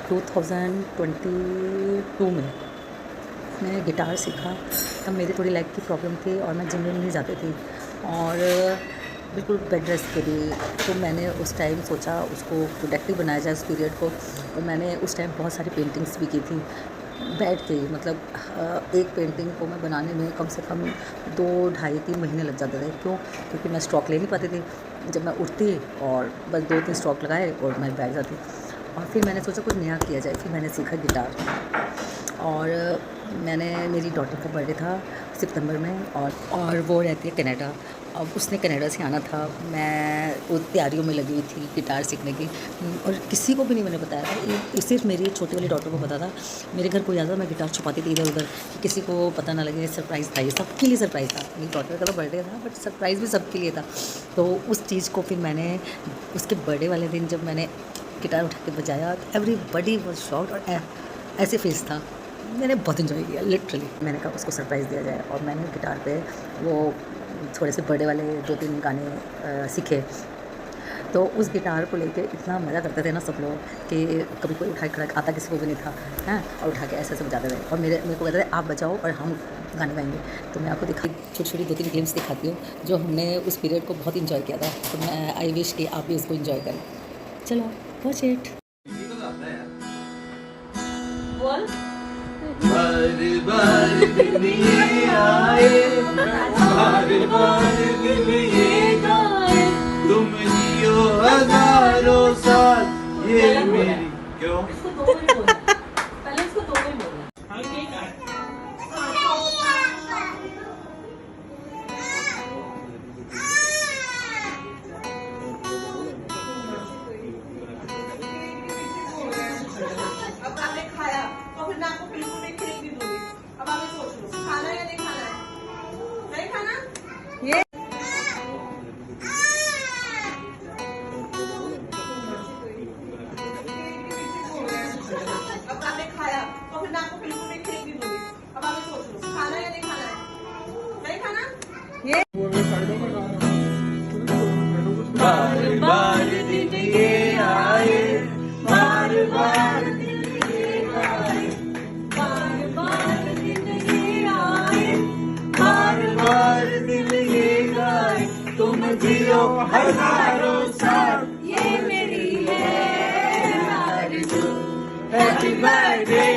2022 में मैंने गिटार सीखा। तब मेरी थोड़ी लेग की प्रॉब्लम थी और मैं जिम में नहीं जाती थी और बिल्कुल बेड रेस्ट पे थी। तो मैंने उस टाइम सोचा उसको प्रोडक्टिव बनाया जाए उस पीरियड को। और मैंने उस टाइम बहुत सारी पेंटिंग्स भी की थी बैठ के। मतलब एक पेंटिंग को मैं बनाने में कम से कम 2 ढाई 3 महीने लग जाते थे। क्यों? क्योंकि मैं स्ट्रोक ले नहीं पाती थी। जब मैं उठती और बस 2-3 स्ट्रोक लगाए और मैं बैठ जाती। और फिर मैंने सोचा कुछ नया किया जाए। फिर मैंने सीखा गिटार। और मेरी डॉटर का बर्थडे था सितंबर में और वो रहती है कनाडा। अब उसने कनाडा से आना था। मैं वो तैयारियों में लगी हुई थी गिटार सीखने की और किसी को भी नहीं मैंने बताया था। सिर्फ मेरी छोटी वाली डॉटर को पता था। मेरे घर कोई आता था मैं गिटार छुपाती थी इधर उधर कि किसी को पता ना लगे। सरप्राइज़ था ये, सबके लिए सरप्राइज़ था। मेरी डॉटर का तो बर्थडे था बट सरप्राइज़ भी सबके लिए था। तो उस चीज़ को फिर मैंने उसके बर्थडे वाले दिन जब मैंने गिटार उठा के बजाया एवरीबॉडी वाज शॉक्ड और ऐसे फेस था। मैंने बहुत इन्जॉय किया लिटरली। मैंने कहा उसको सरप्राइज़ दिया जाए और मैंने गिटार पे वो थोड़े से बर्थडे वाले 2-3 गाने सीखे। तो उस गिटार को लेके इतना मज़ा करते थे ना सब लोग कि कभी कोई उठा खड़ा आता किसी को भी नहीं था हैं और उठा के ऐसे ऐसे बजाते थे और मेरे को कहते थे आप बजाओ और हम गाने गाएंगे। तो मैं आपको छोटी 2-3 गेम्स दिखाती हूँ जो हमने उस पीरियड को बहुत इन्जॉय किया था। तो मैं आई विश कि आप भी उसको इन्जॉय करें। चलो वॉच इट। बार दिन ये आए, बार दिन ये गाए, तुम जियो हजारों साल ये मेरी। क्यों? इसको 2 में बोलना। पहले इसको 2 में बोलना। हाँ ठीक है। अब आपने खाया तो फिर मैं आपको बिल्कुल भी केक नहीं दूंगी। अब आप सोच लो खाना या नहीं खाना है? नहीं खाना? ये अब आपने खाया तो फिर मैं आपको बिल्कुल भी केक नहीं दूंगी। अब आप सोच लो खाना या नहीं खाना है? नहीं खाना? ये बार बार दिन ये आए, बार बार दिन ये आए, बार बार दिन ये आए, बार बार दिन ये गाए, तुम जियो हजारों साल ये मेरी है आरज़ू। Happy birthday